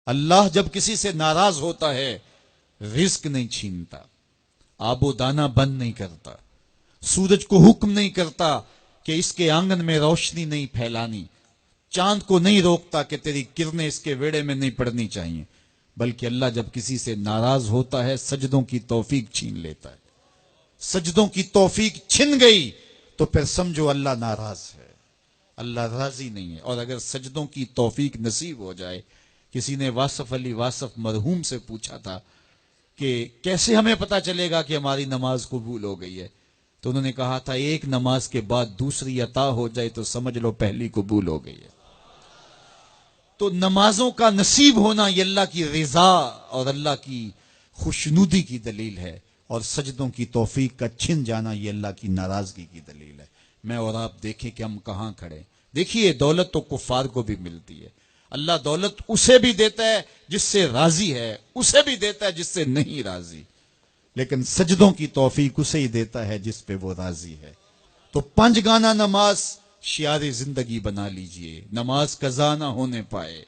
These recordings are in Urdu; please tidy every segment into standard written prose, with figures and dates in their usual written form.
اللہ جب کسی سے ناراض ہوتا ہے رزق نہیں چھینتا، آب و دانہ بند نہیں کرتا، سورج کو حکم نہیں کرتا کہ اس کے آنگن میں روشنی نہیں پھیلانی، چاند کو نہیں روکتا کہ تیری کرنیں اس کے ویڑے میں نہیں پڑنی چاہیے، بلکہ اللہ جب کسی سے ناراض ہوتا ہے سجدوں کی توفیق چھین لیتا ہے۔ سجدوں کی توفیق چھن گئی تو پھر سمجھو اللہ ناراض ہے، اللہ راضی نہیں ہے۔ اور اگر سجدوں کی توفیق نصیب ہو جائے، کسی نے واصف علی واصف مرحوم سے پوچھا تھا کہ کیسے ہمیں پتا چلے گا کہ ہماری نماز قبول ہو گئی ہے، تو انہوں نے کہا تھا ایک نماز کے بعد دوسری عطا ہو جائے تو سمجھ لو پہلی قبول ہو گئی ہے۔ تو نمازوں کا نصیب ہونا یہ اللہ کی رضا اور اللہ کی خوشنودی کی دلیل ہے، اور سجدوں کی توفیق کا چھن جانا یہ اللہ کی ناراضگی کی دلیل ہے۔ میں اور آپ دیکھیں کہ ہم کہاں کھڑے ہیں۔ دیکھیے دولت تو کفار کو بھی ملتی ہے، اللہ دولت اسے بھی دیتا ہے جس سے راضی ہے، اسے بھی دیتا ہے جس سے نہیں راضی، لیکن سجدوں کی توفیق اسے ہی دیتا ہے جس پہ وہ راضی ہے۔ تو 5 گانا نماز شعار زندگی بنا لیجئے، نماز قضا نہ ہونے پائے۔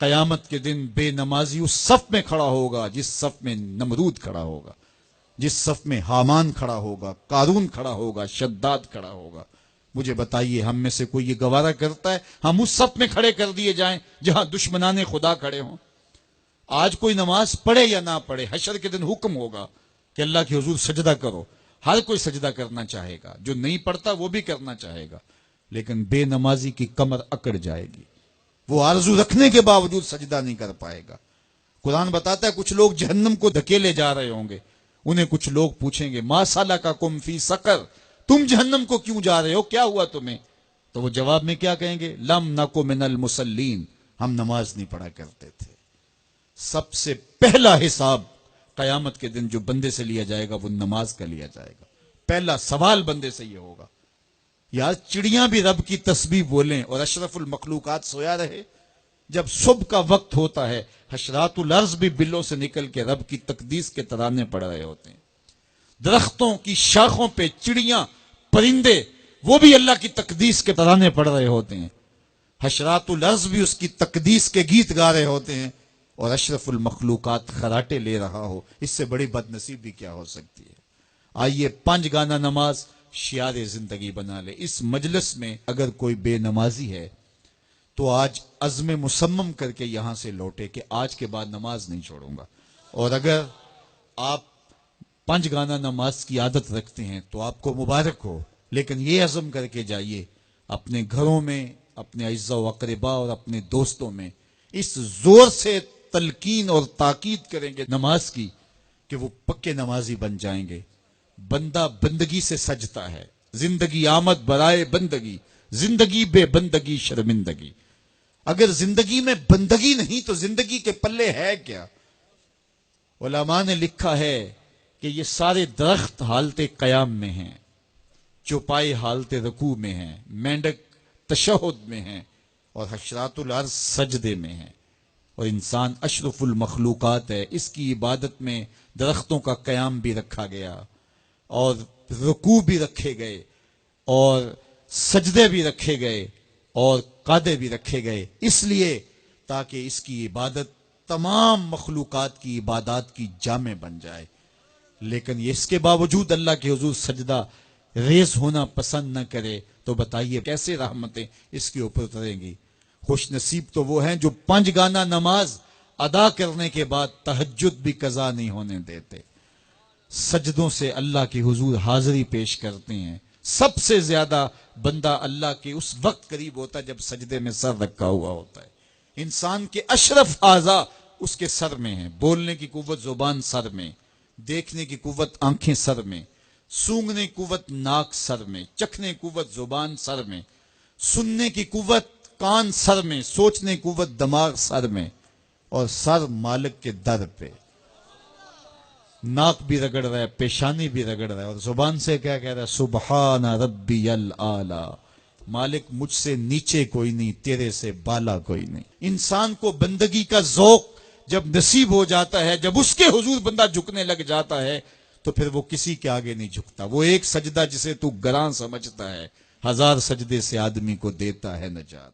قیامت کے دن بے نمازی اس صف میں کھڑا ہوگا جس صف میں نمرود کھڑا ہوگا، جس صف میں حامان کھڑا ہوگا، قارون کھڑا ہوگا، شداد کھڑا ہوگا۔ مجھے بتائیے ہم میں سے کوئی یہ گوارا کرتا ہے ہم اس صف میں کھڑے کر دیے جائیں جہاں دشمنان خدا کھڑے ہوں؟ آج کوئی نماز پڑھے یا نہ پڑھے، حشر کے دن حکم ہوگا کہ اللہ کے حضور سجدہ کرو، ہر کوئی سجدہ کرنا چاہے گا، جو نہیں پڑھتا وہ بھی کرنا چاہے گا، لیکن بے نمازی کی کمر اکڑ جائے گی، وہ آرزو رکھنے کے باوجود سجدہ نہیں کر پائے گا۔ قرآن بتاتا ہے کچھ لوگ جہنم کو دھکیلے جا رہے ہوں گے، انہیں کچھ لوگ پوچھیں گے ما سلککم فی سقر، تم جہنم کو کیوں جا رہے ہو، کیا ہوا تمہیں؟ تو وہ جواب میں کیا کہیں گے؟ لم نکو من المصلین، ہم نماز نہیں پڑھا کرتے تھے۔ سب سے پہلا حساب قیامت کے دن جو بندے سے لیا جائے گا وہ نماز کا لیا جائے گا۔ پہلا سوال بندے سے یہ ہوگا۔ یار چڑیاں بھی رب کی تسبیح بولیں اور اشرف المخلوقات سویا رہے؟ جب صبح کا وقت ہوتا ہے حشرات الارض بھی بلوں سے نکل کے رب کی تقدیس کے ترانے پڑھ رہے ہوتے ہیں، درختوں کی شاخوں پہ چڑیاں پرندے وہ بھی اللہ کی تقدیس کے ترانے پڑھ رہے ہوتے ہیں، حشرات الارض بھی اس کی تقدیس کے گیت گا رہے ہوتے ہیں، اور اشرف المخلوقات خراٹے لے رہا ہو۔ اس سے بڑی بد نصیبی کیا ہو سکتی ہے؟ آئیے 5 گانا نماز شعار زندگی بنا لے۔ اس مجلس میں اگر کوئی بے نمازی ہے تو آج عزم مصمم کر کے یہاں سے لوٹے کہ آج کے بعد نماز نہیں چھوڑوں گا، اور اگر آپ 5 گانا نماز کی عادت رکھتے ہیں تو آپ کو مبارک ہو، لیکن یہ عزم کر کے جائیے اپنے گھروں میں، اپنے اعزاء و اقرباء اور اپنے دوستوں میں اس زور سے تلقین اور تاکید کریں گے نماز کی کہ وہ پکے نمازی بن جائیں گے۔ بندہ بندگی سے سجتا ہے، زندگی آمد برائے بندگی، زندگی بے بندگی شرمندگی۔ اگر زندگی میں بندگی نہیں تو زندگی کے پلے ہے کیا؟ علماء نے لکھا ہے کہ یہ سارے درخت حالت قیام میں ہیں، چوپائے حالت رکوع میں ہیں، مینڈک تشہد میں ہیں، اور حشرات الارض سجدے میں ہیں، اور انسان اشرف المخلوقات ہے۔ اس کی عبادت میں درختوں کا قیام بھی رکھا گیا، اور رکوع بھی رکھے گئے، اور سجدے بھی رکھے گئے، اور قعدے بھی رکھے گئے، اس لیے تاکہ اس کی عبادت تمام مخلوقات کی عبادات کی جامع بن جائے۔ لیکن اس کے باوجود اللہ کے حضور سجدہ ریز ہونا پسند نہ کرے تو بتائیے کیسے رحمتیں اس کے اوپر اتریں گی؟ خوش نصیب تو وہ ہیں جو 5 گانا نماز ادا کرنے کے بعد تہجد بھی قضا نہیں ہونے دیتے، سجدوں سے اللہ کے حضور حاضری پیش کرتے ہیں۔ سب سے زیادہ بندہ اللہ کے اس وقت قریب ہوتا ہے جب سجدے میں سر رکھا ہوا ہوتا ہے۔ انسان کے اشرف اعضاء اس کے سر میں ہیں، بولنے کی قوت زبان سر میں، دیکھنے کی قوت آنکھیں سر میں، سونگنے کی قوت ناک سر میں، چکھنے کی قوت زبان سر میں، سننے کی قوت کان سر میں، سوچنے کی قوت دماغ سر میں، اور سر مالک کے در پہ۔ ناک بھی رگڑ رہا ہے، پیشانی بھی رگڑ رہا ہے، اور زبان سے کیا کہہ رہا ہے؟ سبحان ربی الاعلی، مالک مجھ سے نیچے کوئی نہیں، تیرے سے بالا کوئی نہیں۔ انسان کو بندگی کا ذوق جب نصیب ہو جاتا ہے، جب اس کے حضور بندہ جھکنے لگ جاتا ہے تو پھر وہ کسی کے آگے نہیں جھکتا۔ وہ ایک سجدہ جسے تو گراں سمجھتا ہے 1000 سجدے سے آدمی کو دیتا ہے نجات۔